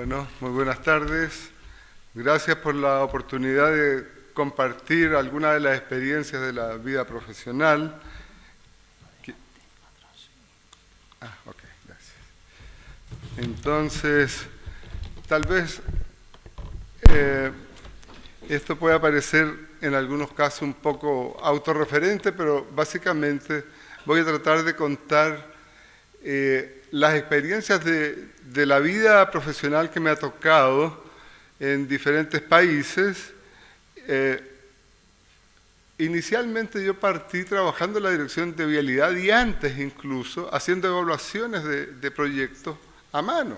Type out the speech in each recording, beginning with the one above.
Bueno, muy buenas tardes. Gracias por la oportunidad de compartir algunas de las experiencias de la vida profesional. Ok, gracias. Entonces, tal vez esto pueda parecer en algunos casos un poco autorreferente, pero básicamente voy a tratar de contar las experiencias de la vida profesional que me ha tocado en diferentes países. Inicialmente yo partí trabajando en la dirección de vialidad y antes incluso haciendo evaluaciones de proyectos a mano,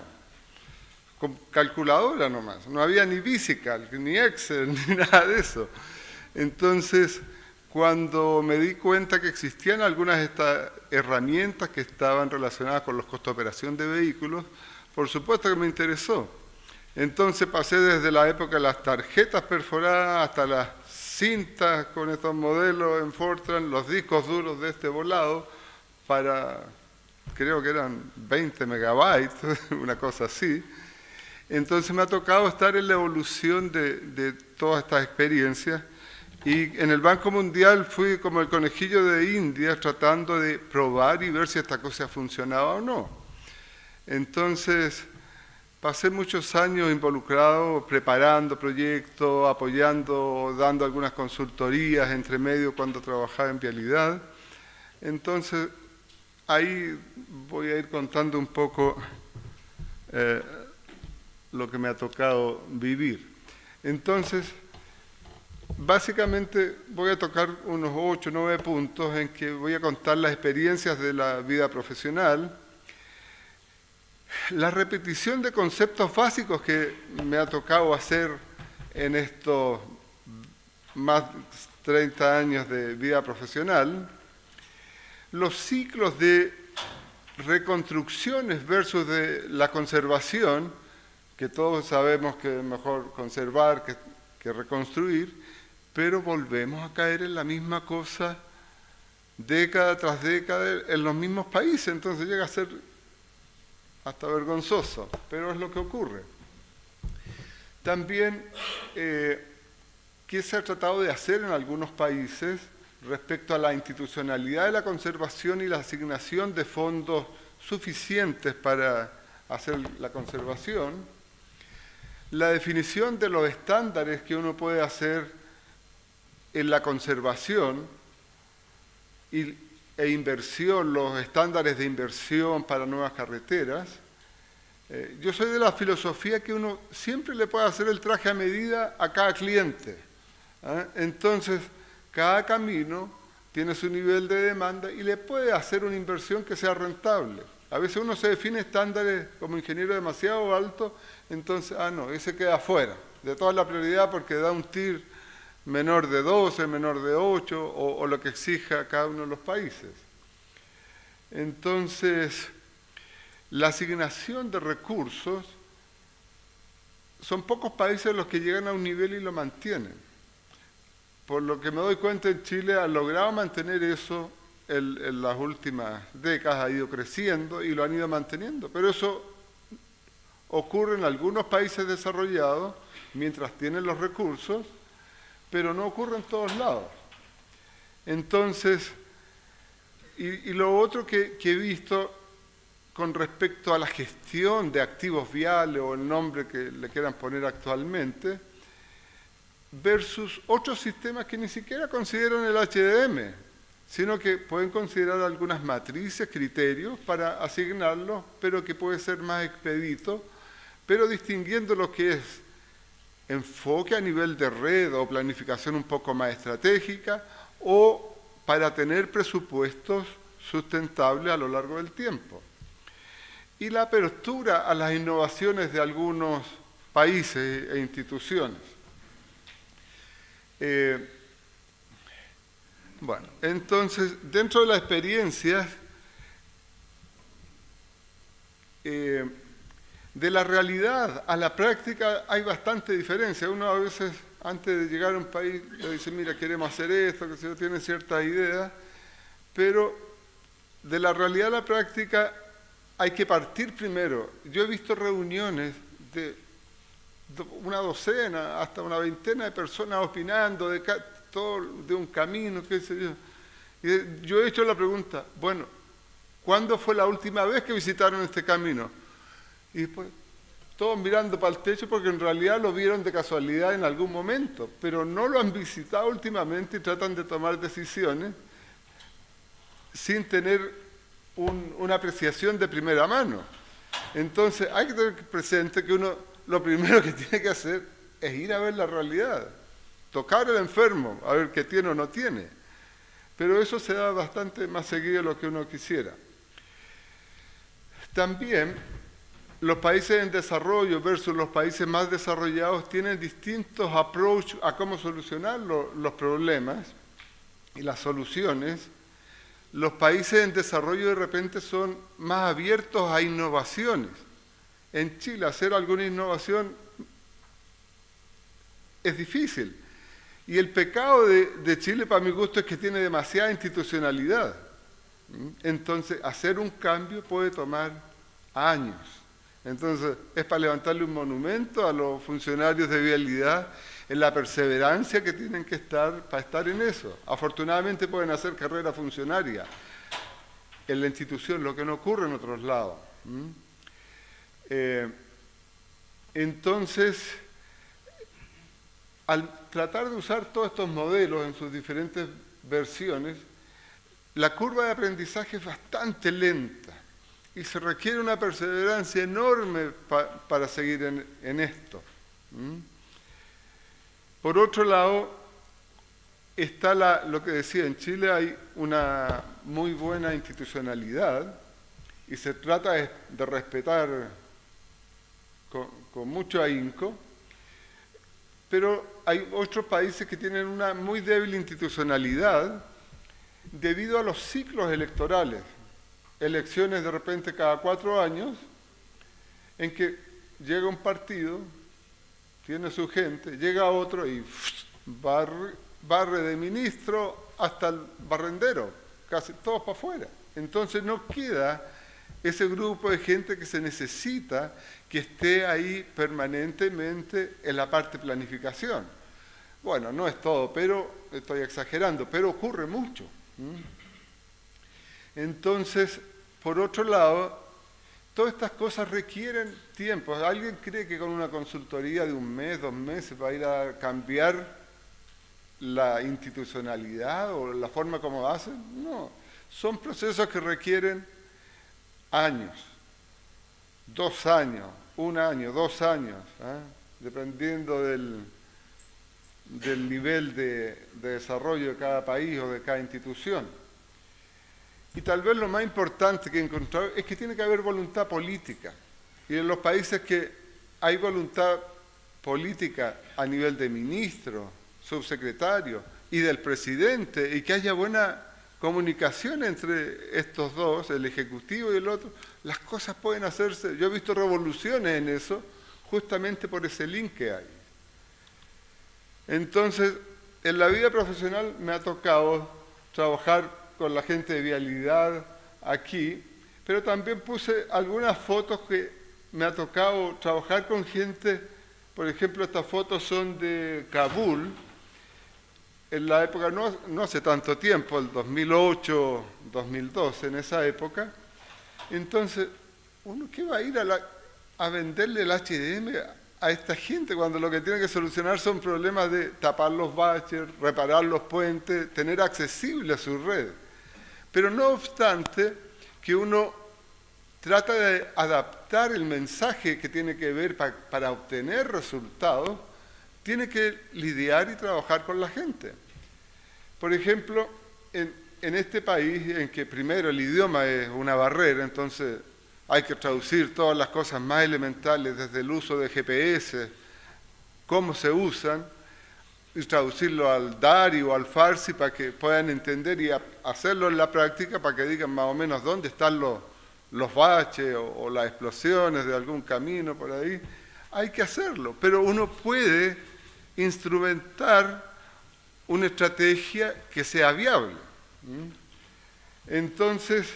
con calculadora nomás. No había ni VisiCalc, ni Excel, ni nada de eso. Entonces, cuando me di cuenta que existían algunas de estas herramientas que estaban relacionadas con los costos de operación de vehículos, por supuesto que me interesó. Entonces pasé desde la época de las tarjetas perforadas hasta las cintas con estos modelos en Fortran, los discos duros de este volado, para, creo que eran 20 megabytes, una cosa así. Entonces me ha tocado estar en la evolución de todas estas experiencias. Y en el Banco Mundial fui como el conejillo de Indias tratando de probar y ver si esta cosa funcionaba o no. Entonces, pasé muchos años involucrado, preparando proyectos, apoyando, dando algunas consultorías entre medio cuando trabajaba en vialidad. Entonces, ahí voy a ir contando un poco lo que me ha tocado vivir. Entonces, básicamente voy a tocar unos 8 o 9 puntos en que voy a contar las experiencias de la vida profesional, la repetición de conceptos básicos que me ha tocado hacer en estos más de 30 años de vida profesional, los ciclos de reconstrucciones versus de la conservación, que todos sabemos que es mejor conservar que reconstruir, pero volvemos a caer en la misma cosa década tras década en los mismos países, entonces llega a ser hasta vergonzoso, pero es lo que ocurre. También, ¿qué se ha tratado de hacer en algunos países respecto a la institucionalidad de la conservación y la asignación de fondos suficientes para hacer la conservación? La definición de los estándares que uno puede hacer en la conservación e inversión, los estándares de inversión para nuevas carreteras. Yo soy de la filosofía que uno siempre le puede hacer el traje a medida a cada cliente. Entonces, cada camino tiene su nivel de demanda y le puede hacer una inversión que sea rentable. A veces uno se define estándares como ingeniero demasiado alto, entonces, no, ese queda fuera de toda la prioridad porque da un TIR menor de 12, menor de 8 o lo que exija cada uno de los países. Entonces, la asignación de recursos, son pocos países los que llegan a un nivel y lo mantienen. Por lo que me doy cuenta, en Chile ha logrado mantener eso en las últimas décadas, ha ido creciendo y lo han ido manteniendo. Pero eso ocurre en algunos países desarrollados mientras tienen los recursos, pero no ocurre en todos lados. Entonces, y lo otro que he visto con respecto a la gestión de activos viales o el nombre que le quieran poner actualmente, versus otros sistemas que ni siquiera consideran el HDM, sino que pueden considerar algunas matrices, criterios para asignarlos, pero que puede ser más expedito, pero distinguiendo lo que es enfoque a nivel de red o planificación un poco más estratégica o para tener presupuestos sustentables a lo largo del tiempo. Y la apertura a las innovaciones de algunos países e instituciones. Bueno, entonces, dentro de las experiencias, de la realidad a la práctica hay bastante diferencia. Uno a veces, antes de llegar a un país, le dice, mira, queremos hacer esto, que se tiene ciertas ideas, pero de la realidad a la práctica hay que partir primero. Yo he visto reuniones de una docena, hasta una veintena de personas opinando todo de un camino, qué sé yo. Y yo he hecho la pregunta, bueno, ¿cuándo fue la última vez que visitaron este camino? Y después, todos mirando para el techo porque en realidad lo vieron de casualidad en algún momento, pero no lo han visitado últimamente y tratan de tomar decisiones sin tener una apreciación de primera mano. Entonces hay que tener presente que uno lo primero que tiene que hacer es ir a ver la realidad, tocar al enfermo, a ver qué tiene o no tiene. Pero eso se da bastante más seguido de lo que uno quisiera. También los países en desarrollo versus los países más desarrollados tienen distintos approach a cómo solucionar los problemas y las soluciones. Los países en desarrollo de repente son más abiertos a innovaciones. En Chile hacer alguna innovación es difícil. Y el pecado de Chile, para mi gusto, es que tiene demasiada institucionalidad. Entonces, hacer un cambio puede tomar años. Entonces, es para levantarle un monumento a los funcionarios de vialidad en la perseverancia que tienen que estar para estar en eso. Afortunadamente pueden hacer carrera funcionaria en la institución, lo que no ocurre en otros lados. Entonces, al tratar de usar todos estos modelos en sus diferentes versiones, la curva de aprendizaje es bastante lenta y se requiere una perseverancia enorme para seguir en esto. Por otro lado, está lo que decía, en Chile hay una muy buena institucionalidad y se trata de respetar con mucho ahínco, pero hay otros países que tienen una muy débil institucionalidad debido a los ciclos electorales. Elecciones de repente cada 4 años, en que llega un partido, tiene su gente, llega otro y barre de ministro hasta el barrendero, casi todos para afuera. Entonces no queda ese grupo de gente que se necesita que esté ahí permanentemente en la parte de planificación. Bueno, no es todo, pero estoy exagerando, pero ocurre mucho. Entonces, por otro lado, todas estas cosas requieren tiempo. ¿Alguien cree que con una consultoría de 1 mes, 2 meses va a ir a cambiar la institucionalidad o la forma como hacen? No, son procesos que requieren años, 2 años, 1 año, 2 años, dependiendo del nivel de desarrollo de cada país o de cada institución. Y tal vez lo más importante que he encontrado es que tiene que haber voluntad política. Y en los países que hay voluntad política a nivel de ministro, subsecretario y del presidente, y que haya buena comunicación entre estos dos, el ejecutivo y el otro, las cosas pueden hacerse. Yo he visto revoluciones en eso, justamente por ese link que hay. Entonces, en la vida profesional me ha tocado trabajar con la gente de vialidad aquí, pero también puse algunas fotos que me ha tocado trabajar con gente. Por ejemplo, estas fotos son de Kabul, en la época, no hace tanto tiempo, el 2008, 2012, en esa época. Entonces, ¿uno qué va a ir a venderle el HDM a esta gente cuando lo que tiene que solucionar son problemas de tapar los baches, reparar los puentes, tener accesible a su red? Pero no obstante que uno trata de adaptar el mensaje que tiene que ver para obtener resultados, tiene que lidiar y trabajar con la gente. Por ejemplo, en este país en que primero el idioma es una barrera, entonces hay que traducir todas las cosas más elementales, desde el uso de GPS, cómo se usan, y traducirlo al Dari o al Farsi para que puedan entender y hacerlo en la práctica para que digan más o menos dónde están los baches o las explosiones de algún camino por ahí. Hay que hacerlo, pero uno puede instrumentar una estrategia que sea viable. Entonces,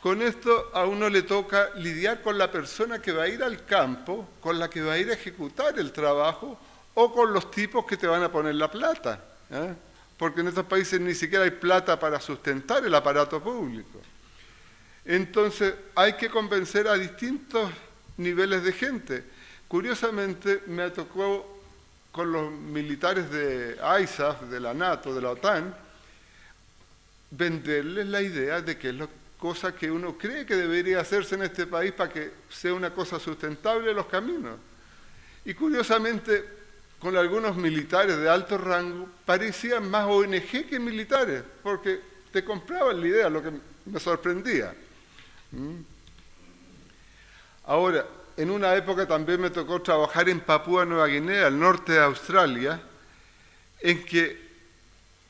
Con esto a uno le toca lidiar con la persona que va a ir al campo, con la que va a ir a ejecutar el trabajo, o con los tipos que te van a poner la plata, ¿eh? Porque en estos países ni siquiera hay plata para sustentar el aparato público. Entonces hay que convencer a distintos niveles de gente. Curiosamente me tocó con los militares de ISAF, de la NATO, de la OTAN, venderles la idea de que es la cosa que uno cree que debería hacerse en este país para que sea una cosa sustentable los caminos. Y curiosamente, con algunos militares de alto rango, parecían más ONG que militares, porque te compraban la idea, lo que me sorprendía. Ahora, en una época también me tocó trabajar en Papúa Nueva Guinea, al norte de Australia, en que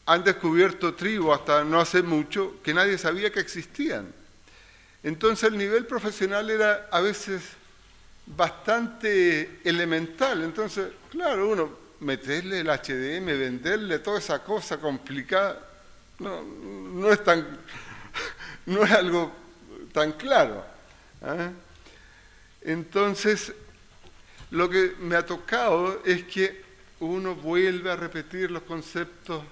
han descubierto tribus hasta no hace mucho que nadie sabía que existían. Entonces el nivel profesional era a veces bastante elemental. Entonces, claro, uno meterle el HDM, venderle toda esa cosa complicada, no es algo tan claro, ¿eh? Entonces, lo que me ha tocado es que uno vuelve a repetir los conceptos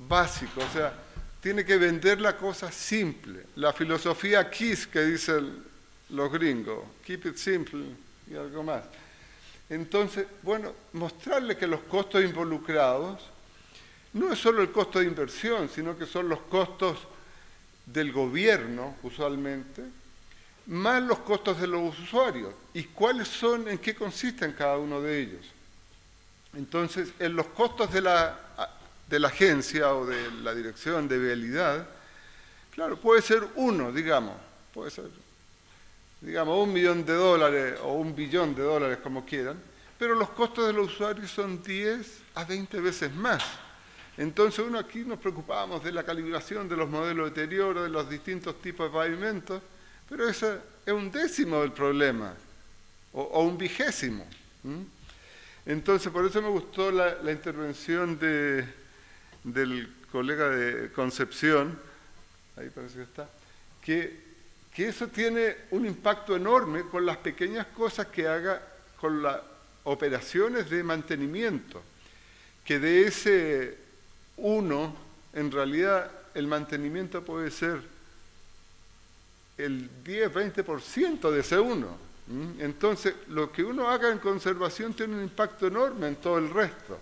básicos, o sea, tiene que vender la cosa simple. La filosofía KISS que dicen los gringos, keep it simple y algo más. Entonces, bueno, mostrarle que los costos involucrados no es solo el costo de inversión, sino que son los costos del gobierno, usualmente, más los costos de los usuarios. ¿Y cuáles son, en qué consisten cada uno de ellos? Entonces, en los costos de la agencia o de la dirección de vialidad, claro, puede ser uno, digamos, puede ser, digamos, $1 millón o $1 billón, como quieran, pero los costos de los usuarios son 10 a 20 veces más. Entonces, aquí nos preocupamos de la calibración de los modelos de deterioro, de los distintos tipos de pavimentos, pero ese es un décimo del problema, o un vigésimo. Entonces, por eso me gustó la intervención del colega de Concepción, ahí parece que está, que eso tiene un impacto enorme con las pequeñas cosas que haga con las operaciones de mantenimiento, que de ese uno, en realidad, el mantenimiento puede ser el 10-20% de ese uno. Entonces, lo que uno haga en conservación tiene un impacto enorme en todo el resto.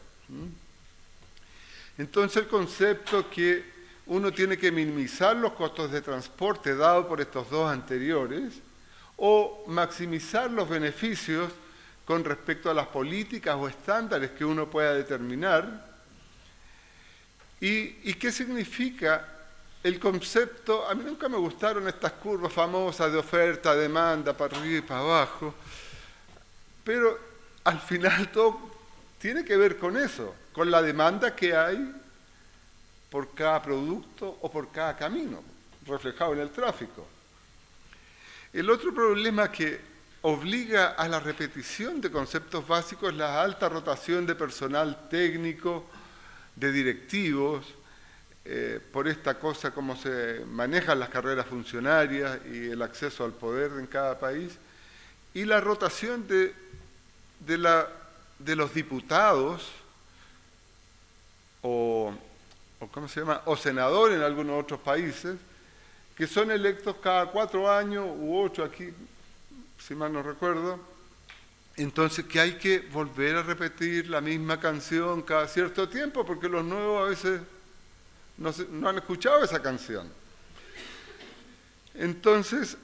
Entonces, el concepto que uno tiene que minimizar los costos de transporte dado por estos dos anteriores o maximizar los beneficios con respecto a las políticas o estándares que uno pueda determinar. ¿Y qué significa el concepto? A mí nunca me gustaron estas curvas famosas de oferta, demanda, para arriba y para abajo, pero al final todo tiene que ver con eso, con la demanda que hay por cada producto o por cada camino, reflejado en el tráfico. El otro problema que obliga a la repetición de conceptos básicos es la alta rotación de personal técnico, de directivos, por esta cosa como se manejan las carreras funcionarias y el acceso al poder en cada país, y la rotación de los diputados o ¿cómo se llama?, o senadores en algunos otros países, que son electos cada 4 años u 8 aquí, si mal no recuerdo. Entonces, que hay que volver a repetir la misma canción cada cierto tiempo, porque los nuevos a veces no han escuchado esa canción. Entonces,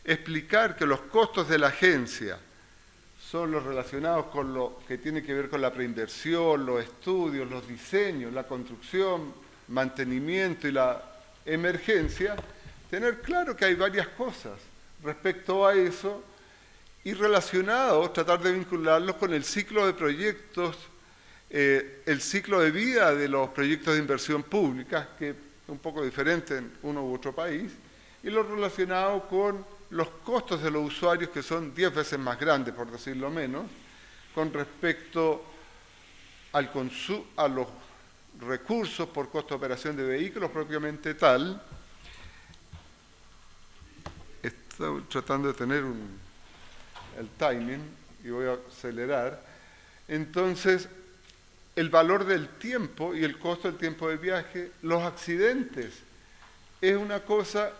explicar que los costos de la agencia son los relacionados con lo que tiene que ver con la preinversión, los estudios, los diseños, la construcción, mantenimiento y la emergencia, tener claro que hay varias cosas respecto a eso y relacionados, tratar de vincularlos con el ciclo de proyectos, el ciclo de vida de los proyectos de inversión pública, que es un poco diferente en uno u otro país, y lo relacionado con los costos de los usuarios, que son 10 veces más grandes, por decirlo menos, con respecto a los recursos por costo de operación de vehículos propiamente tal, estoy tratando de tener el timing y voy a acelerar. Entonces, el valor del tiempo y el costo del tiempo de viaje, los accidentes, es una cosa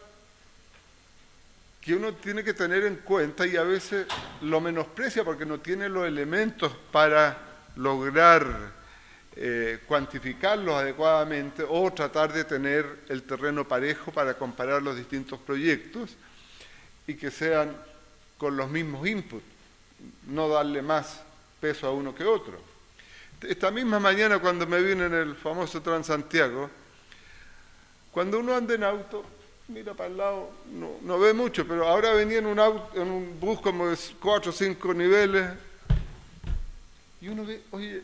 que uno tiene que tener en cuenta y a veces lo menosprecia porque no tiene los elementos para lograr cuantificarlos adecuadamente o tratar de tener el terreno parejo para comparar los distintos proyectos y que sean con los mismos inputs, no darle más peso a uno que otro. Esta misma mañana cuando me vine en el famoso Transantiago, cuando uno anda en auto, mira para el lado, no ve mucho, pero ahora venía en un bus como de 4 o 5 niveles y uno ve, oye,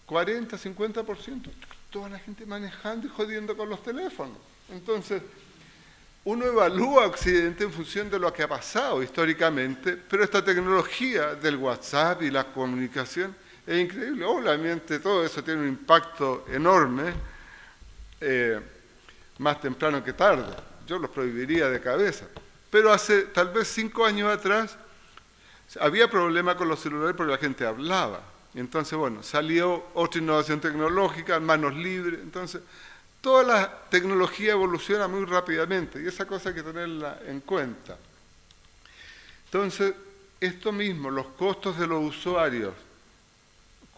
40, 50%, toda la gente manejando y jodiendo con los teléfonos. Entonces, uno evalúa Occidente en función de lo que ha pasado históricamente, pero esta tecnología del WhatsApp y la comunicación es increíble. Obviamente todo eso tiene un impacto enorme, más temprano que tarde. Yo los prohibiría de cabeza. Pero hace tal vez 5 años atrás había problema con los celulares porque la gente hablaba. Entonces, bueno, salió otra innovación tecnológica, manos libres. Entonces, toda la tecnología evoluciona muy rápidamente y esa cosa hay que tenerla en cuenta. Entonces, esto mismo, los costos de los usuarios.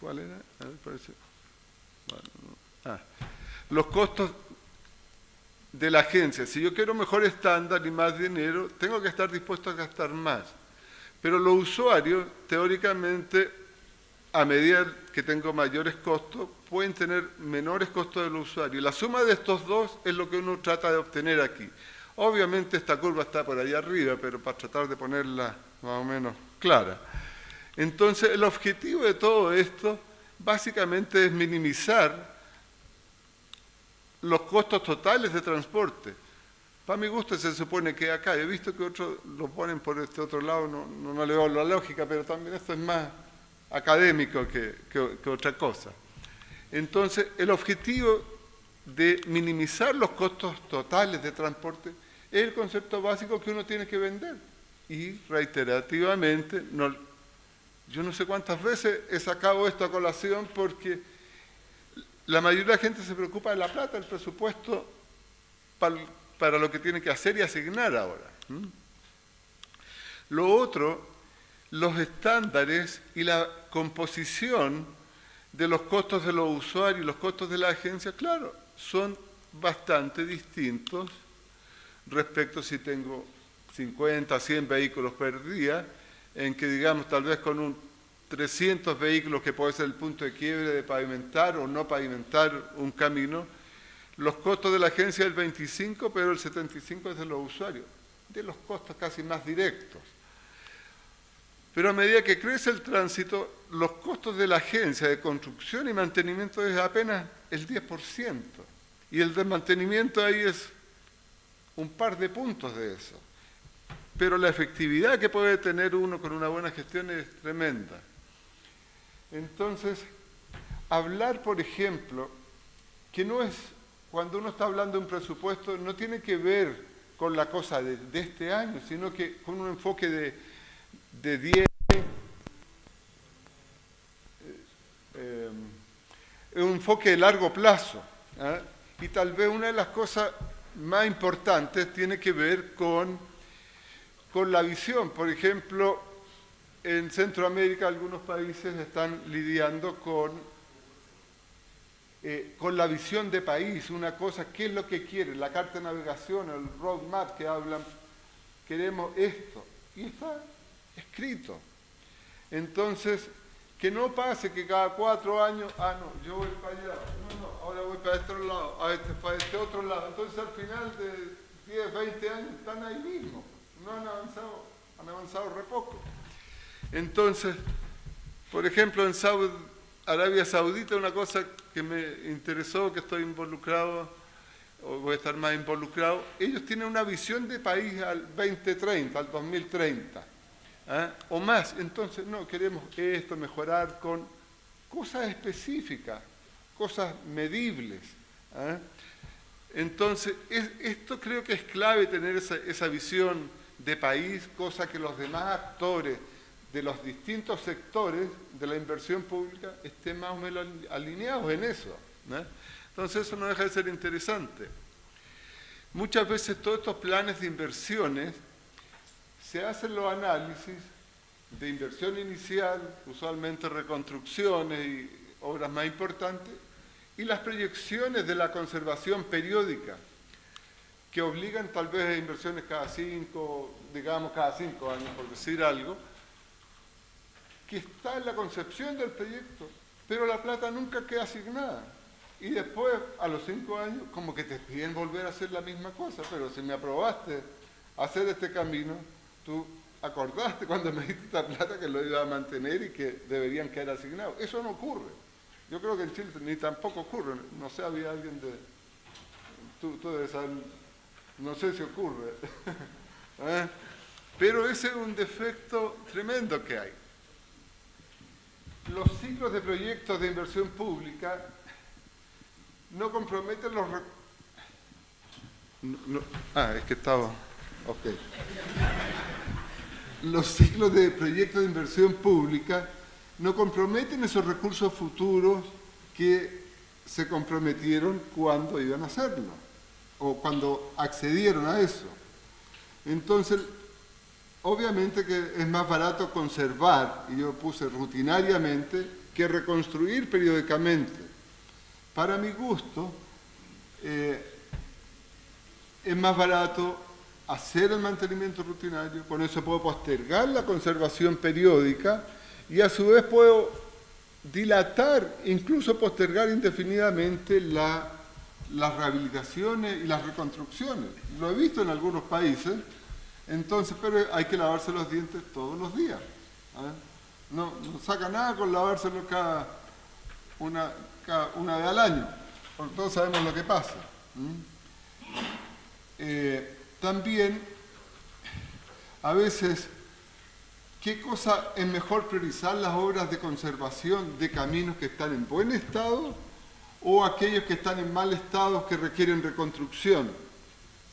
¿Cuál era? A ver, parece. Bueno, los costos de la agencia. Si yo quiero mejor estándar y más dinero, tengo que estar dispuesto a gastar más. Pero los usuarios, teóricamente, a medida que tengo mayores costos, pueden tener menores costos de los usuarios. La suma de estos dos es lo que uno trata de obtener aquí. Obviamente esta curva está por ahí arriba, pero para tratar de ponerla más o menos clara. Entonces, el objetivo de todo esto básicamente es minimizar los costos totales de transporte. Para mi gusto se supone que acá, he visto que otros lo ponen por este otro lado, no le veo la lógica, pero también esto es más académico que otra cosa. Entonces, el objetivo de minimizar los costos totales de transporte es el concepto básico que uno tiene que vender. Y reiterativamente, yo no sé cuántas veces he sacado esto a colación porque la mayoría de la gente se preocupa de la plata, el presupuesto para lo que tiene que hacer y asignar ahora. Lo otro, los estándares y la composición de los costos de los usuarios y los costos de la agencia, claro, son bastante distintos respecto si tengo 50, 100 vehículos por día, en que digamos tal vez con 300 vehículos que puede ser el punto de quiebre de pavimentar o no pavimentar un camino, los costos de la agencia es el 25, pero el 75 es de los usuarios, de los costos casi más directos. Pero a medida que crece el tránsito, los costos de la agencia de construcción y mantenimiento es apenas el 10%. Y el desmantenimiento ahí es un par de puntos de eso. Pero la efectividad que puede tener uno con una buena gestión es tremenda. Entonces, hablar, por ejemplo, que no es, cuando uno está hablando de un presupuesto, no tiene que ver con la cosa de este año, sino que con un enfoque de 10, un enfoque de largo plazo. Y tal vez una de las cosas más importantes tiene que ver con la visión. Por ejemplo, en Centroamérica algunos países están lidiando con la visión de país, una cosa, ¿qué es lo que quieren? La carta de navegación, el roadmap que hablan, queremos esto. Y está escrito. Entonces, que no pase que cada 4 años, yo voy para allá, ahora voy para este otro lado, para este otro lado. Entonces, al final de 10, 20 años están ahí mismo, no han avanzado re poco. Entonces, por ejemplo, en Arabia Saudita, una cosa que me interesó, que estoy involucrado, o voy a estar más involucrado, ellos tienen una visión de país al 2030, al 2030. O más. Entonces, no, queremos esto, mejorar con cosas específicas, cosas medibles. Entonces, esto creo que es clave tener esa visión de país, cosa que los demás actores de los distintos sectores de la inversión pública estén más o menos alineados en eso, ¿no? Entonces eso no deja de ser interesante. Muchas veces todos estos planes de inversiones se hacen los análisis de inversión inicial, usualmente reconstrucciones y obras más importantes, y las proyecciones de la conservación periódica, que obligan tal vez a inversiones cada 5 años, por decir algo, que está en la concepción del proyecto, pero la plata nunca queda asignada. Y después, a los 5 años, como que te piden volver a hacer la misma cosa, pero si me aprobaste hacer este camino, tú acordaste cuando me diste esta plata que lo iba a mantener y que deberían quedar asignados. Eso no ocurre. Yo creo que en Chile ni tampoco ocurre. No sé, había alguien de... Tú debes saber, no sé si ocurre. ¿Eh? Pero ese es un defecto tremendo que hay. Los ciclos de proyectos de inversión pública no comprometen los... es que estaba... Ok. Los ciclos de proyectos de inversión pública no comprometen esos recursos futuros que se comprometieron cuando iban a hacerlo, o cuando accedieron a eso. Entonces, obviamente que es más barato conservar, y yo puse rutinariamente, que reconstruir periódicamente. Para mi gusto, es más barato hacer el mantenimiento rutinario, con eso puedo postergar la conservación periódica y a su vez puedo dilatar, incluso postergar indefinidamente las rehabilitaciones y las reconstrucciones. Lo he visto en algunos países, entonces, pero hay que lavarse los dientes todos los días. No saca nada con lavárselo una vez al año, porque todos sabemos lo que pasa. También, a veces, ¿qué cosa es mejor priorizar? ¿Las obras de conservación de caminos que están en buen estado o aquellos que están en mal estado que requieren reconstrucción?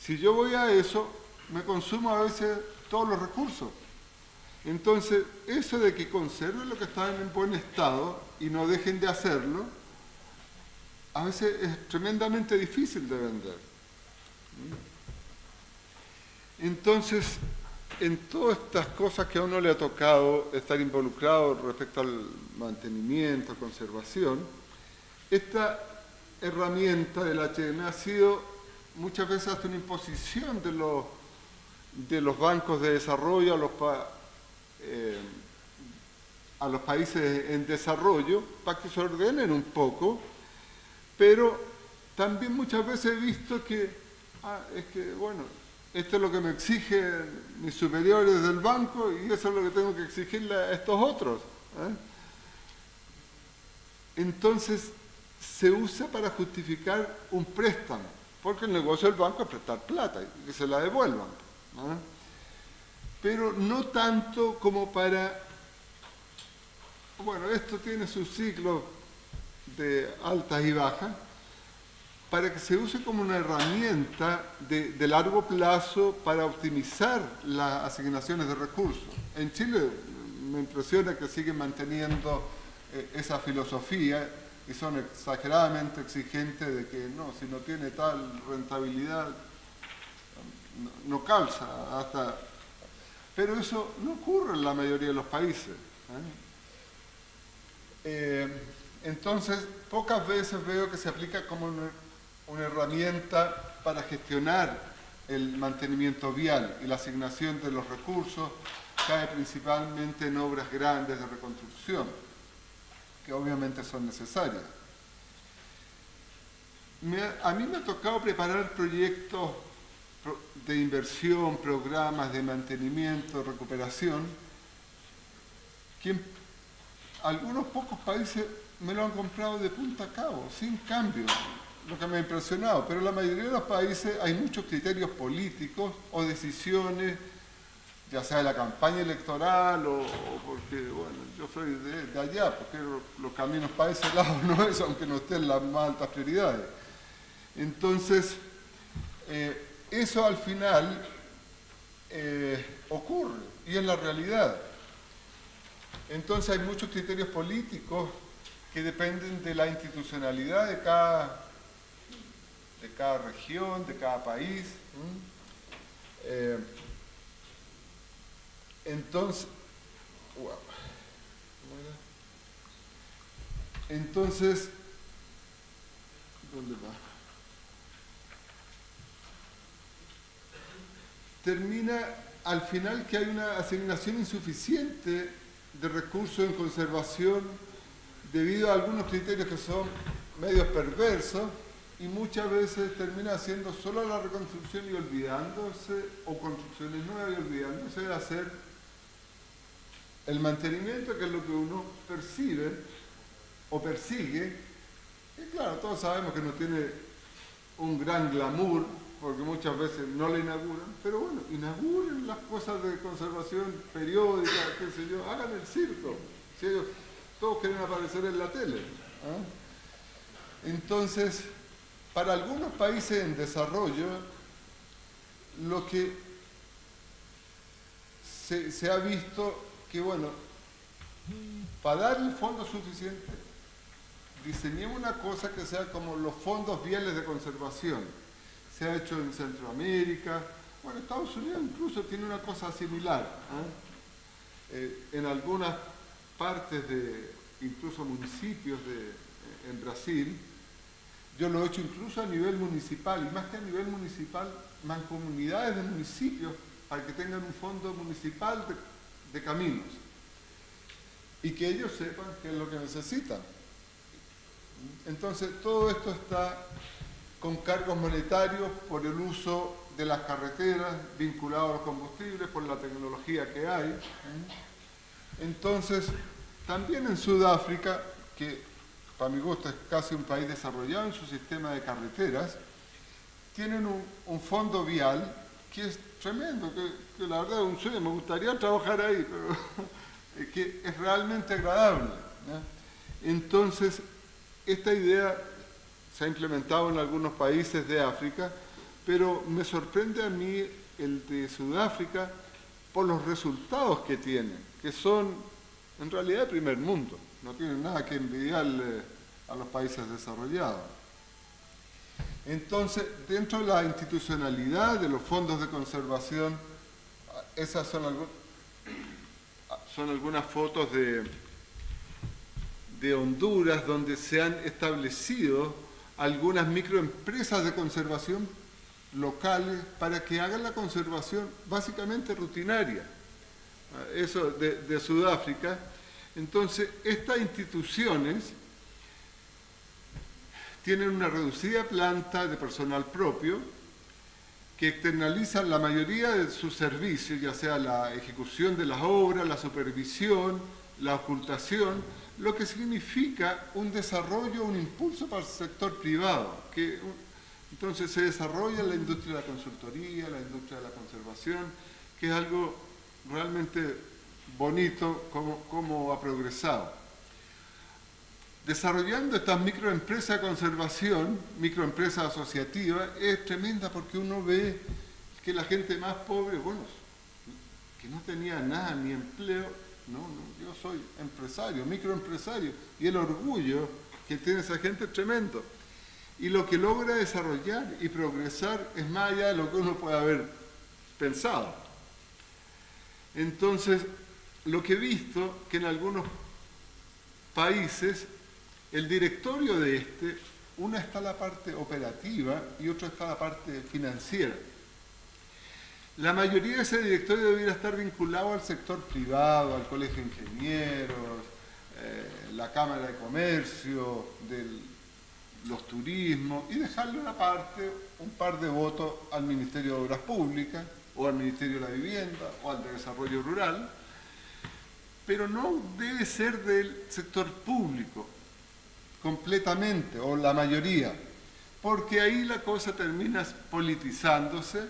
Si yo voy a eso, me consumo a veces todos los recursos. Entonces, eso de que conserven lo que está en buen estado y no dejen de hacerlo, a veces es tremendamente difícil de vender. Entonces, en todas estas cosas que a uno le ha tocado estar involucrado respecto al mantenimiento, conservación, esta herramienta del HM ha sido muchas veces hasta una imposición de los bancos de desarrollo a los países en desarrollo para que se ordenen un poco, pero también muchas veces he visto que, esto es lo que me exigen mis superiores del banco y eso es lo que tengo que exigirle a estos otros. Entonces, se usa para justificar un préstamo, porque el negocio del banco es prestar plata y que se la devuelvan. Pero no tanto como para... Bueno, esto tiene sus ciclos de altas y bajas, para que se use como una herramienta de largo plazo para optimizar las asignaciones de recursos. En Chile me impresiona que siguen manteniendo esa filosofía y son exageradamente exigentes de que no, si no tiene tal rentabilidad, no calza hasta... Pero eso no ocurre en la mayoría de los países. Entonces, pocas veces veo que se aplica como una herramienta para gestionar el mantenimiento vial y la asignación de los recursos cae principalmente en obras grandes de reconstrucción, que obviamente son necesarias. A mí me ha tocado preparar proyectos de inversión, programas de mantenimiento, recuperación, que en algunos pocos países me lo han comprado de punta a cabo, sin cambio, lo que me ha impresionado, pero en la mayoría de los países hay muchos criterios políticos o decisiones, ya sea de la campaña electoral o porque, bueno, yo soy de allá, porque los caminos para ese lado no es, aunque no estén las más altas prioridades. Entonces, Eso al final ocurre, y es la realidad. Entonces hay muchos criterios políticos que dependen de la institucionalidad de cada región, de cada país. Entonces, wow. Entonces, ¿dónde va? Termina al final que hay una asignación insuficiente de recursos en conservación debido a algunos criterios que son medios perversos, y muchas veces termina haciendo solo la reconstrucción y olvidándose, o construcciones nuevas y olvidándose de hacer el mantenimiento, que es lo que uno percibe o persigue. Y claro, todos sabemos que no tiene un gran glamour, porque muchas veces no le inauguran, pero bueno, inauguren las cosas de conservación periódica, qué sé yo, hagan el circo, si ellos todos quieren aparecer en la tele. Entonces, para algunos países en desarrollo, lo que se ha visto que, bueno, para dar el fondo suficiente, diseñemos una cosa que sea como los fondos viales de conservación. Se ha hecho en Centroamérica, bueno, Estados Unidos incluso tiene una cosa similar. En algunas partes de, incluso municipios en Brasil, yo lo he hecho incluso a nivel municipal, y más que a nivel municipal, mancomunidades de municipios para que tengan un fondo municipal de caminos y que ellos sepan qué es lo que necesitan. Entonces, todo esto está con cargos monetarios por el uso de las carreteras vinculados a los combustibles, por la tecnología que hay. Entonces, también en Sudáfrica, que para mi gusto es casi un país desarrollado en su sistema de carreteras, tienen un fondo vial que es tremendo, que la verdad es un sueño, me gustaría trabajar ahí, pero que es realmente agradable. Entonces, esta idea se ha implementado en algunos países de África, pero me sorprende a mí el de Sudáfrica por los resultados que tiene, que son en realidad de primer mundo, no tienen nada que envidiarle a los países desarrollados. Entonces, dentro de la institucionalidad de los fondos de conservación, esas son algunas fotos de Honduras, donde se han establecido algunas microempresas de conservación locales para que hagan la conservación básicamente rutinaria. Eso de Sudáfrica. Entonces, estas instituciones tienen una reducida planta de personal propio que externalizan la mayoría de sus servicios, ya sea la ejecución de las obras, la supervisión, la ocultación, lo que significa un desarrollo, un impulso para el sector privado. Entonces se desarrolla la industria de la consultoría, la industria de la conservación, que es algo realmente bonito como ha progresado. Desarrollando estas microempresas de conservación, microempresas asociativas, es tremenda porque uno ve que la gente más pobre, bueno, que no tenía nada, ni empleo, no, yo soy empresario, microempresario, y el orgullo que tiene esa gente es tremendo. Y lo que logra desarrollar y progresar es más allá de lo que uno puede haber pensado. Entonces, lo que he visto que en algunos países el directorio de una está la parte operativa y otra está la parte financiera. La mayoría de ese directorio debería estar vinculado al sector privado, al colegio de ingenieros, la Cámara de Comercio, los turismos, y dejarle una parte, un par de votos al Ministerio de Obras Públicas, o al Ministerio de la Vivienda, o al de Desarrollo Rural, pero no debe ser del sector público completamente, o la mayoría, porque ahí la cosa termina politizándose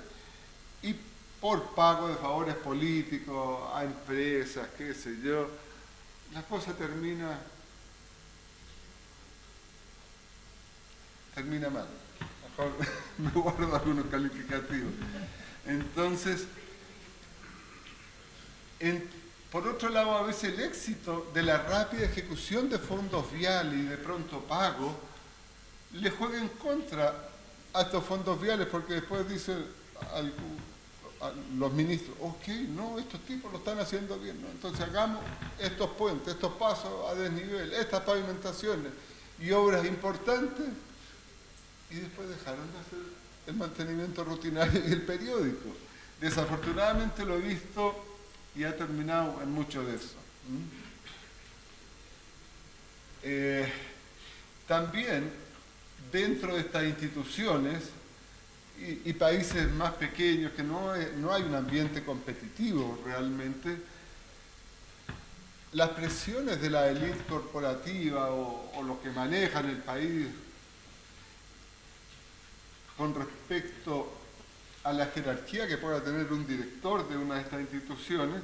y por pago de favores políticos a empresas, qué sé yo, la cosa termina mal. mejor me guardo algunos calificativos. Entonces, por otro lado, a veces el éxito de la rápida ejecución de fondos viales y de pronto pago le juega en contra a estos fondos viales, porque después dicen a los ministros, ok, no, estos tipos lo están haciendo bien, ¿no? Entonces hagamos estos puentes, estos pasos a desnivel, estas pavimentaciones y obras importantes, y después dejaron de hacer el mantenimiento rutinario y el periódico. Desafortunadamente lo he visto y ha terminado en mucho de eso. También dentro de estas instituciones y países más pequeños que no hay un ambiente competitivo realmente, las presiones de la élite corporativa o los que manejan el país con respecto a la jerarquía que pueda tener un director de una de estas instituciones,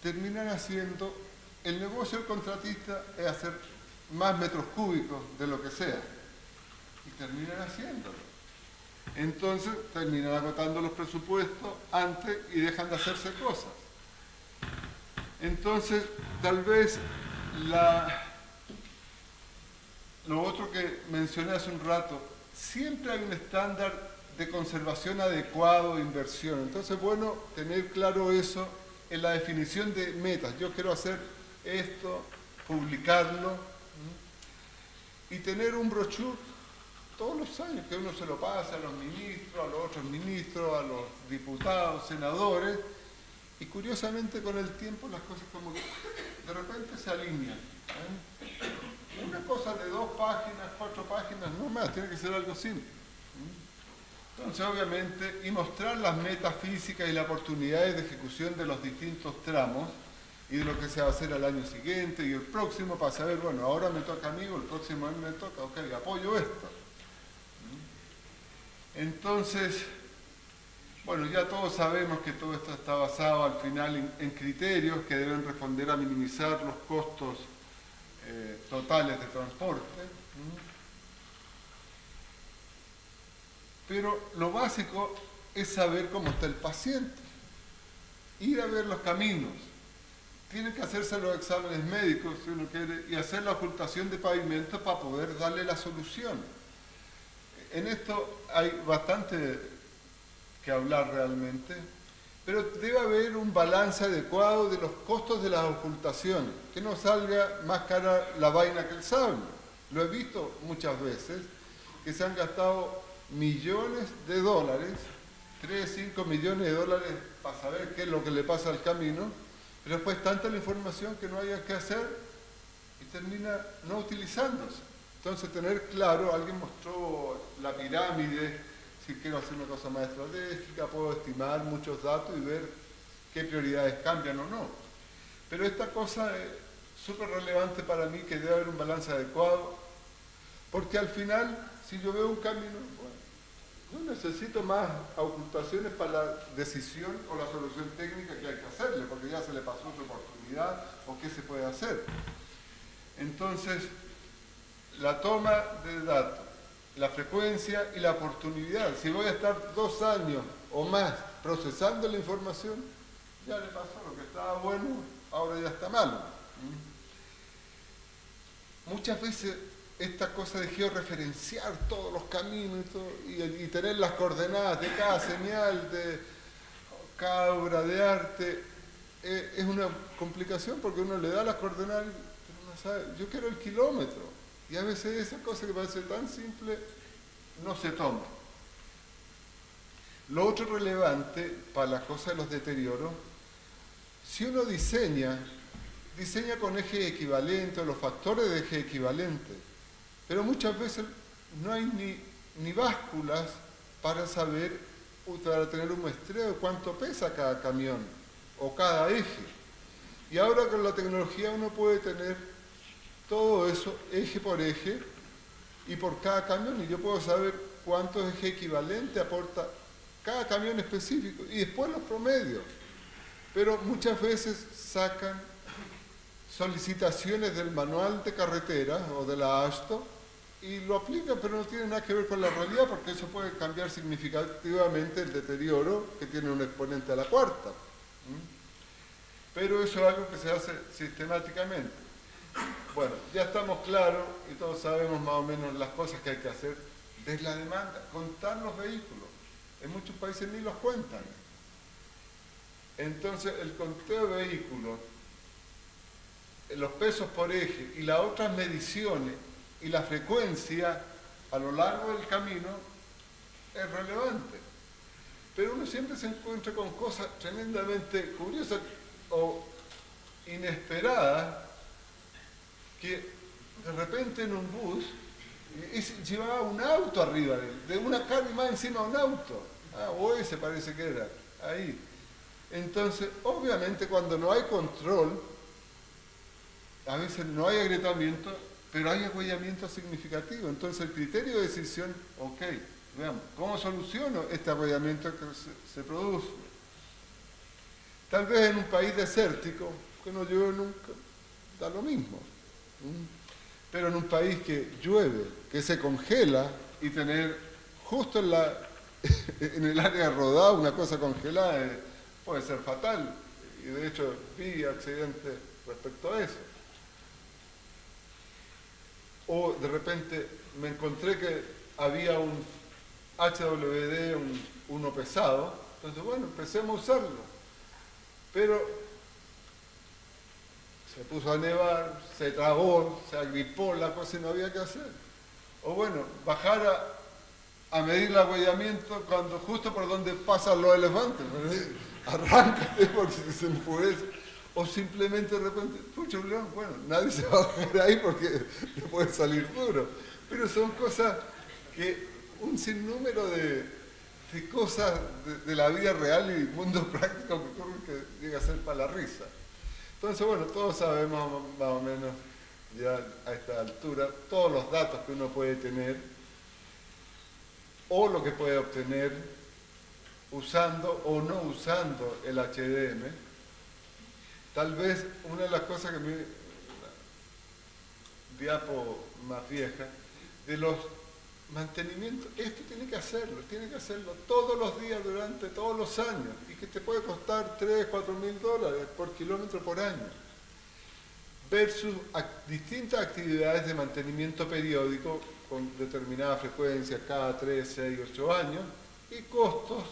terminan haciendo, el negocio del contratista es hacer más metros cúbicos de lo que sea, y terminan haciéndolo. Entonces terminan agotando los presupuestos antes y dejan de hacerse cosas. Entonces, tal vez lo otro que mencioné hace un rato, siempre hay un estándar de conservación adecuado, inversión. Entonces, bueno, tener claro eso en la definición de metas. Yo quiero hacer esto, publicarlo, y tener un brochure todos los años, que uno se lo pase a los ministros, a los otros ministros, a los diputados, senadores, y curiosamente con el tiempo las cosas como que de repente se alinean. Una cosa de 2 páginas, 4 páginas, no más, tiene que ser algo simple. Entonces, obviamente, y mostrar las metas físicas y las oportunidades de ejecución de los distintos tramos y de lo que se va a hacer al año siguiente y el próximo, para saber, bueno, ahora me toca a mí o el próximo año me toca, ok, apoyo esto. Entonces, bueno, ya todos sabemos que todo esto está basado al final en criterios que deben responder a minimizar los costos totales de transporte. Pero lo básico es saber cómo está el paciente, ir a ver los caminos, tiene que hacerse los exámenes médicos si uno quiere y hacer la ocultación de pavimento para poder darle la solución. En esto hay bastante que hablar realmente, pero debe haber un balance adecuado de los costos de las ocultaciones, que no salga más cara la vaina que el sable. Lo he visto muchas veces, que se han gastado millones de dólares, 3, 5 millones de dólares para saber qué es lo que le pasa al camino, pero después tanta la información que no haya que hacer y termina no utilizándose. Entonces tener claro, alguien mostró la pirámide, si quiero hacer una cosa más estratégica, puedo estimar muchos datos y ver qué prioridades cambian o no. Pero esta cosa es súper relevante para mí, que debe haber un balance adecuado, porque al final, si yo veo un camino, bueno, yo necesito más ocultaciones para la decisión o la solución técnica que hay que hacerle, porque ya se le pasó otra oportunidad o qué se puede hacer. Entonces, la toma de datos, la frecuencia y la oportunidad. Si voy a estar 2 años o más procesando la información, ya le pasó lo que estaba bueno, ahora ya está malo. Muchas veces esta cosa de georreferenciar todos los caminos y tener las coordenadas de cada señal, de cada obra de arte, es una complicación porque uno le da las coordenadas, pero uno sabe, yo quiero el kilómetro. Y a veces esa cosa que parece tan simple no se toma. Lo otro relevante para la cosa de los deterioros, si uno diseña con eje equivalente o los factores de eje equivalente, pero muchas veces no hay ni básculas para saber, para tener un muestreo de cuánto pesa cada camión o cada eje. Y ahora con la tecnología uno puede tener todo eso eje por eje y por cada camión, y yo puedo saber cuántos eje equivalente aporta cada camión específico y después los promedios. Pero muchas veces sacan solicitaciones del manual de carretera o de la ASTO y lo aplican, pero no tiene nada que ver con la realidad, porque eso puede cambiar significativamente el deterioro que tiene un exponente a la cuarta. Pero eso es algo que se hace sistemáticamente. Bueno, ya estamos claros y todos sabemos más o menos las cosas que hay que hacer. De la demanda, contar los vehículos. En muchos países ni los cuentan. Entonces, el conteo de vehículos, los pesos por eje y las otras mediciones y la frecuencia a lo largo del camino es relevante. Pero uno siempre se encuentra con cosas tremendamente curiosas o inesperadas que de repente en un bus llevaba un auto arriba de una carga y más encima un auto. O ese parece que era, ahí. Entonces, obviamente cuando no hay control, a veces no hay agrietamiento, pero hay agüellamiento significativo. Entonces el criterio de decisión, ok, veamos, ¿cómo soluciono este agüellamiento que se produce? Tal vez en un país desértico, que no llueve nunca, da lo mismo. Pero en un país que llueve, que se congela, y tener justo en el área rodada una cosa congelada puede ser fatal. Y de hecho vi accidentes respecto a eso. O de repente me encontré que había un HWD, uno pesado, entonces bueno, empecemos a usarlo. Pero se puso a nevar, se tragó, se agripó la cosa y no había que hacer. O bueno, bajar a medir el agüellamiento cuando justo por donde pasan los elefantes. Arráncate porque se enfurece. O simplemente de repente, pucha, un león, bueno, nadie se va a ver ahí porque le puede salir duro. Pero son cosas que un sinnúmero de cosas de la vida real y mundo práctico que ocurren que llega a ser para la risa. Entonces, bueno, todos sabemos más o menos ya a esta altura todos los datos que uno puede tener o lo que puede obtener usando o no usando el HDM. Tal vez una de las cosas que me... diapo más vieja, de los mantenimientos, esto tiene que hacerlo todos los días durante todos los años y que te puede costar 3, 4 mil dólares por kilómetro por año versus distintas actividades de mantenimiento periódico con determinada frecuencia cada 3, 6, 8 años y costos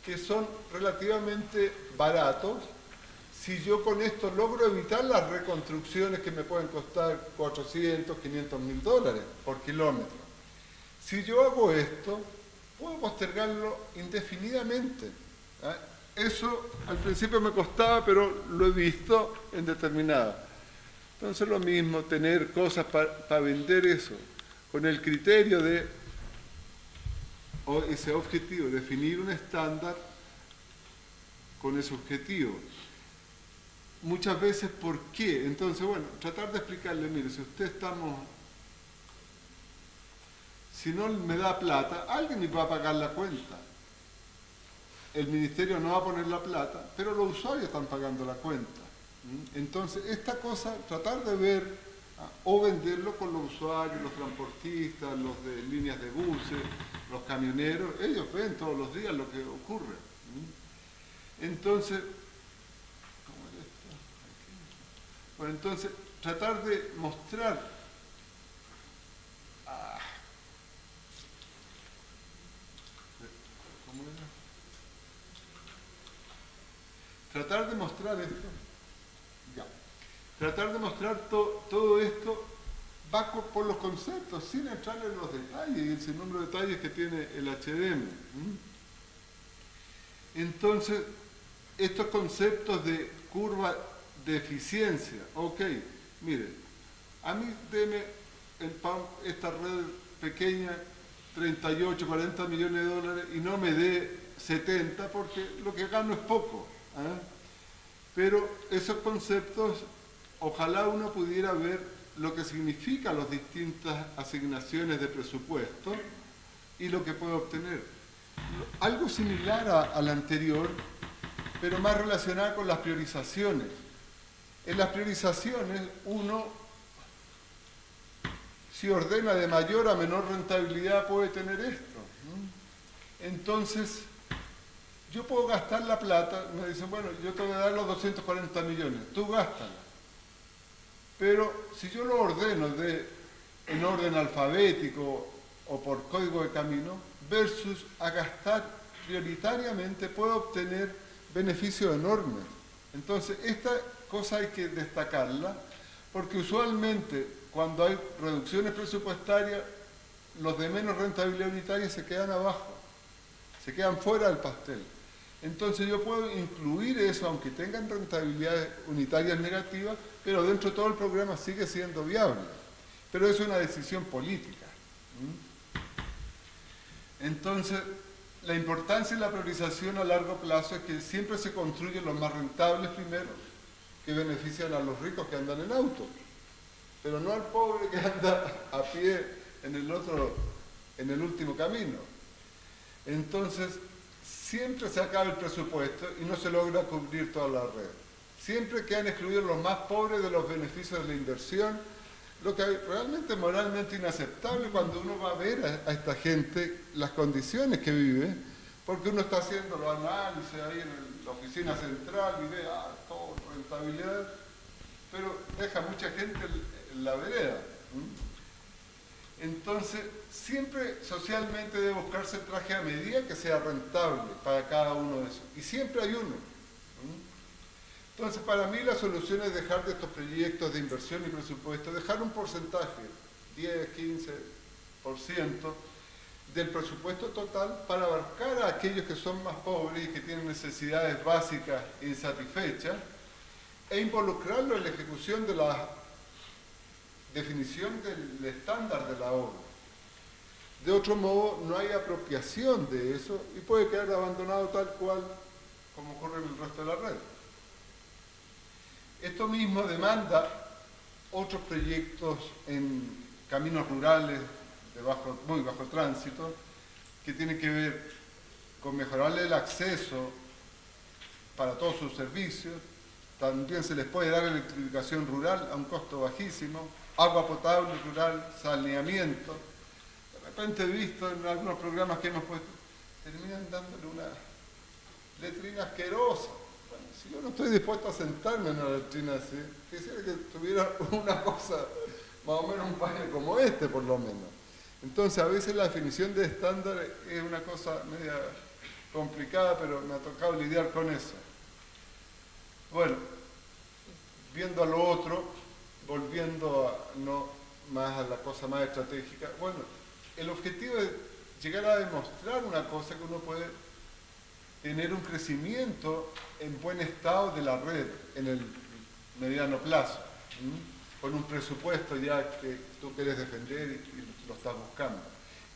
que son relativamente baratos si yo con esto logro evitar las reconstrucciones que me pueden costar 400, 500 mil dólares por kilómetro. Si yo hago esto, puedo postergarlo indefinidamente. Eso al principio me costaba, pero lo he visto en determinada. Entonces lo mismo, tener cosas para vender eso, con el criterio de ese objetivo, definir un estándar con ese objetivo. Muchas veces, ¿por qué? Entonces, bueno, tratar de explicarle, mire, si no me da plata, alguien me va a pagar la cuenta. El ministerio no va a poner la plata, pero los usuarios están pagando la cuenta. Entonces, esta cosa, tratar de ver o venderlo con los usuarios, los transportistas, los de líneas de buses, los camioneros, ellos ven todos los días lo que ocurre. Entonces, bueno, entonces, tratar de mostrar ¿cómo era? Tratar de mostrar esto, ya. Tratar de mostrar todo esto va por los conceptos, sin entrar en los detalles y el sinnúmero de detalles que tiene el HDM. Entonces, estos conceptos de curva de eficiencia, ok, mire, a mí deme esta red pequeña 38, 40 millones de dólares y no me dé 70 porque lo que gano es poco. Pero esos conceptos, ojalá uno pudiera ver lo que significan las distintas asignaciones de presupuesto y lo que puede obtener. Algo similar al anterior, pero más relacionado con las priorizaciones. En las priorizaciones uno si ordena de mayor a menor rentabilidad puede tener esto. Entonces, yo puedo gastar la plata, me dicen, bueno, yo te voy a dar los 240 millones, tú gástala. Pero si yo lo ordeno en orden alfabético o por código de camino, versus a gastar prioritariamente, puedo obtener beneficios enormes. Entonces, esta cosa hay que destacarla, porque usualmente cuando hay reducciones presupuestarias, los de menos rentabilidad unitaria se quedan abajo, se quedan fuera del pastel. Entonces yo puedo incluir eso, aunque tengan rentabilidades unitarias negativas, pero dentro de todo el programa sigue siendo viable. Pero es una decisión política. Entonces, la importancia de la priorización a largo plazo es que siempre se construyen los más rentables primero, que benefician a los ricos que andan en auto, pero no al pobre que anda a pie en el último camino. Entonces, siempre se acaba el presupuesto y no se logra cubrir toda la red. Siempre quedan excluidos los más pobres de los beneficios de la inversión, lo que realmente es moralmente inaceptable cuando uno va a ver a esta gente las condiciones que vive, porque uno está haciendo los análisis ahí en la oficina central y ve, todo rentabilidad, pero deja mucha gente en la vereda. Entonces, siempre socialmente debe buscarse el traje a medida que sea rentable para cada uno de esos. Y siempre hay uno. Entonces, para mí la solución es dejar de estos proyectos de inversión y presupuesto, dejar un porcentaje, 10, 15% del presupuesto total para abarcar a aquellos que son más pobres y que tienen necesidades básicas insatisfechas e involucrarlo en la ejecución de la definición del estándar de la obra. De otro modo, no hay apropiación de eso y puede quedar abandonado tal cual como ocurre en el resto de la red. Esto mismo demanda otros proyectos en caminos rurales de muy bajo tránsito, que tienen que ver con mejorarle el acceso para todos sus servicios. También se les puede dar electrificación rural a un costo bajísimo, agua potable rural, saneamiento. De repente he visto en algunos programas que hemos puesto, terminan dándole una letrina asquerosa. Bueno, si yo no estoy dispuesto a sentarme en una letrina así, quisiera que tuviera una cosa, más o menos un baño como este, por lo menos. Entonces, a veces la definición de estándar es una cosa media complicada, pero me ha tocado lidiar con eso. Bueno, viendo a lo otro, volviendo más a la cosa más estratégica, bueno, el objetivo es llegar a demostrar una cosa, que uno puede tener un crecimiento en buen estado de la red en el mediano plazo, con un presupuesto ya que tú quieres defender y lo estás buscando.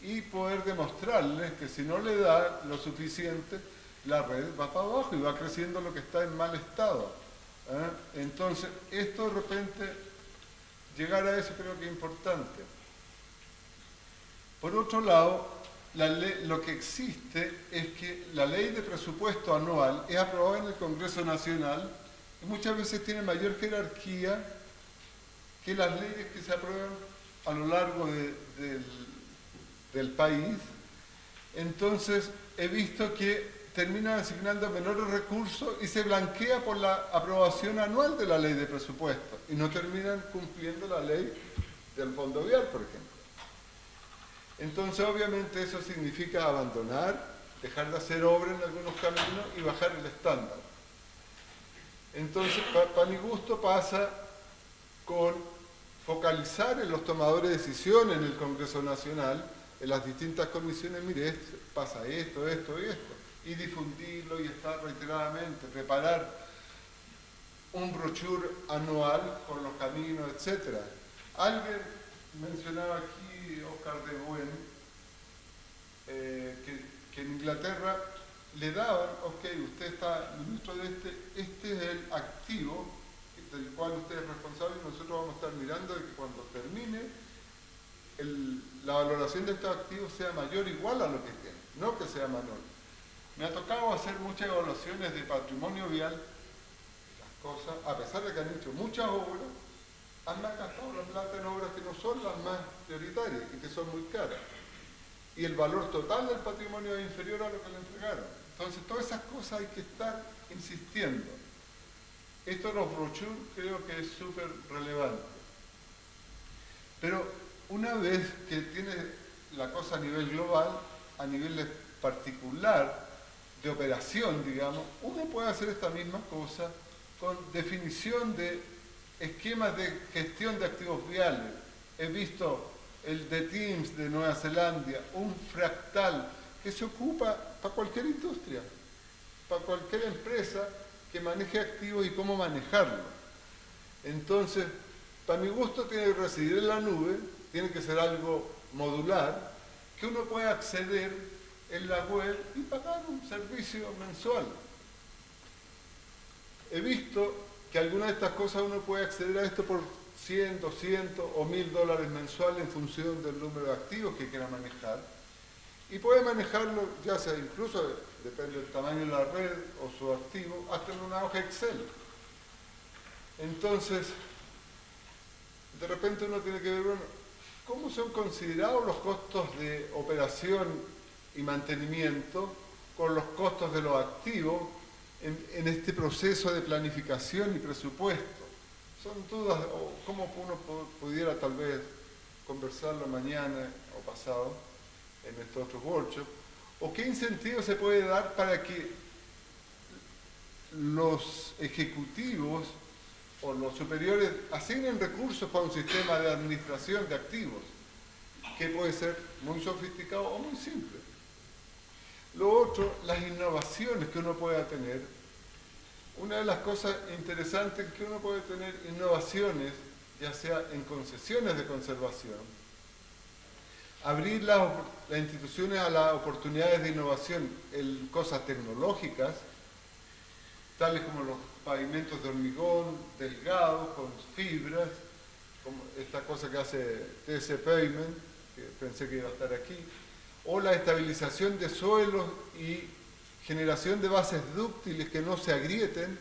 Y poder demostrarles que si no le da lo suficiente, la red va para abajo y va creciendo lo que está en mal estado. Entonces, esto de repente, llegar a eso creo que es importante. Por otro lado, lo que existe es que la ley de presupuesto anual es aprobada en el Congreso Nacional y muchas veces tiene mayor jerarquía que las leyes que se aprueban a lo largo del país. Entonces, he visto que terminan asignando menores recursos y se blanquea por la aprobación anual de la ley de presupuesto y no terminan cumpliendo la ley del Fondo Vial, por ejemplo. Entonces, obviamente, eso significa abandonar, dejar de hacer obra en algunos caminos y bajar el estándar. Entonces, para mi gusto pasa con focalizar en los tomadores de decisiones en el Congreso Nacional, en las distintas comisiones, mire, pasa esto, esto y esto, y difundirlo y estar reiteradamente, preparar un brochure anual con los caminos, etc. Alguien mencionaba aquí, Oscar de Buen, que en Inglaterra le daban, ok, usted está ministro de este es el activo del cual usted es responsable y nosotros vamos a estar mirando de que cuando termine la valoración de estos activos sea mayor o igual a lo que tiene, no que sea menor. Me ha tocado hacer muchas evaluaciones de patrimonio vial, las cosas, a pesar de que han hecho muchas obras, han gastado la plata en obras que no son las más prioritarias y que son muy caras. Y el valor total del patrimonio es inferior a lo que le entregaron. Entonces, todas esas cosas hay que estar insistiendo. Esto de los brochures creo que es súper relevante. Pero una vez que tiene la cosa a nivel global, a nivel particular, de operación, digamos, uno puede hacer esta misma cosa con definición de esquemas de gestión de activos viales. He visto el de Teams de Nueva Zelanda, un fractal que se ocupa para cualquier industria, para cualquier empresa que maneje activos y cómo manejarlo. Entonces, para mi gusto tiene que residir en la nube, tiene que ser algo modular, que uno pueda acceder en la web y pagar un servicio mensual. He visto que algunas de estas cosas uno puede acceder a esto por 100, 200 o 1000 dólares mensuales en función del número de activos que quiera manejar. Y puede manejarlo, ya sea incluso, depende del tamaño de la red o su activo, hasta en una hoja Excel. Entonces, de repente uno tiene que ver, bueno, ¿cómo son considerados los costos de operación y mantenimiento con los costos de los activos en este proceso de planificación y presupuesto? Son dudas, o cómo uno pudiera tal vez conversarlo mañana o pasado en estos otros workshops, o qué incentivo se puede dar para que los ejecutivos o los superiores asignen recursos para un sistema de administración de activos, que puede ser muy sofisticado o muy simple. Lo otro, las innovaciones que uno pueda tener. Una de las cosas interesantes es que uno puede tener innovaciones, ya sea en concesiones de conservación, abrir las instituciones a las oportunidades de innovación en cosas tecnológicas, tales como los pavimentos de hormigón delgado con fibras, como esta cosa que hace TS Pavement, que pensé que iba a estar aquí, o la estabilización de suelos y generación de bases dúctiles que no se agrieten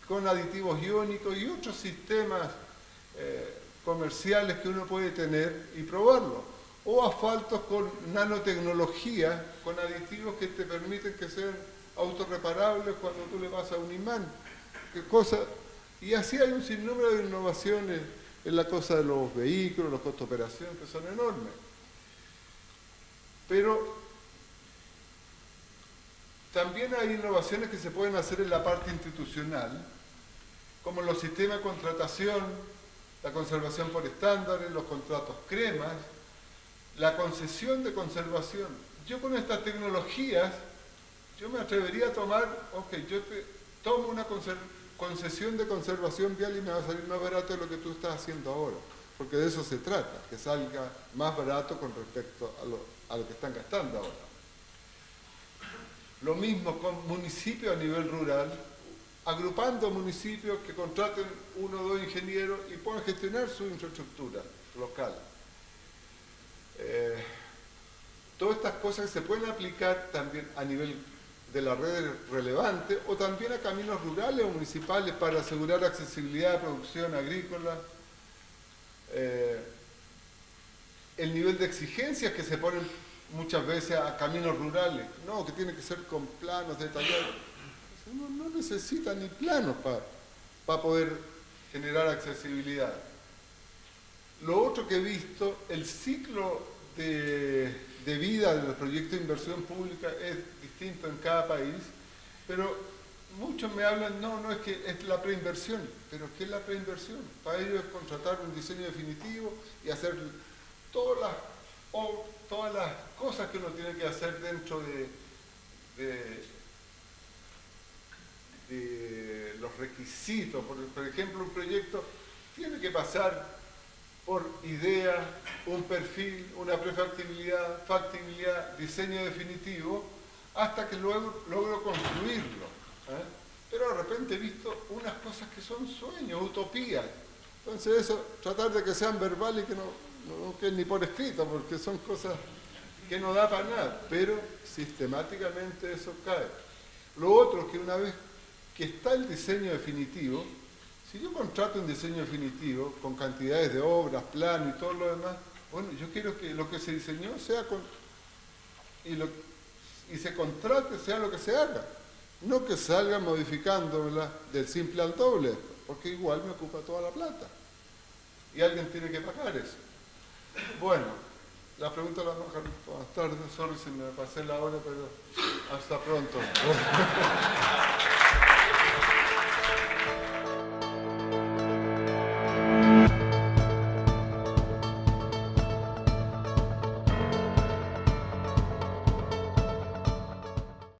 con aditivos iónicos y otros sistemas comerciales que uno puede tener y probarlo. O asfaltos con nanotecnología, con aditivos que te permiten que sean autorreparables cuando tú le vas a un imán. ¿Qué cosa? Y así hay un sinnúmero de innovaciones en la cosa de los vehículos, los costos de operación, que son enormes. Pero también hay innovaciones que se pueden hacer en la parte institucional, como los sistemas de contratación, la conservación por estándares, los contratos cremas, la concesión de conservación. Yo con estas tecnologías, yo me atrevería a tomar, yo te tomo una concesión de conservación vial y me va a salir más barato de lo que tú estás haciendo ahora, porque de eso se trata, que salga más barato con respecto a lo que están gastando ahora. Lo mismo con municipios a nivel rural, agrupando municipios que contraten uno o dos ingenieros y puedan gestionar su infraestructura local. Todas estas cosas se pueden aplicar también a nivel de la red relevante o también a caminos rurales o municipales para asegurar accesibilidad a producción agrícola. El nivel de exigencias que se ponen muchas veces a caminos rurales, no, que tiene que ser con planos detallados. No necesita ni planos para poder generar accesibilidad. Lo otro que he visto, el ciclo de vida del proyecto de inversión pública es distinto en cada país, pero muchos me hablan, no es que es la preinversión, pero ¿qué es la preinversión? Para ello es contratar un diseño definitivo y hacer todas las cosas que uno tiene que hacer dentro de los requisitos. Por ejemplo, un proyecto tiene que pasar por idea, un perfil, una prefactibilidad, factibilidad, diseño definitivo, hasta que luego logro construirlo. Pero de repente he visto unas cosas que son sueños, utopías. Entonces eso, tratar de que sean verbales y que no queden ni por escrito, porque son cosas que no da para nada, pero sistemáticamente eso cae. Lo otro es que una vez que está el diseño definitivo, Si yo contrato un diseño definitivo con cantidades de obras, plano y todo lo demás, bueno, yo quiero que lo que se diseñó sea y se contrate sea lo que se haga. No que salga modificándola del simple al doble, porque igual me ocupa toda la plata. Y alguien tiene que pagar eso. Bueno, la pregunta la vamos a dejar más tarde. Sorry si me pasé la hora, pero hasta pronto.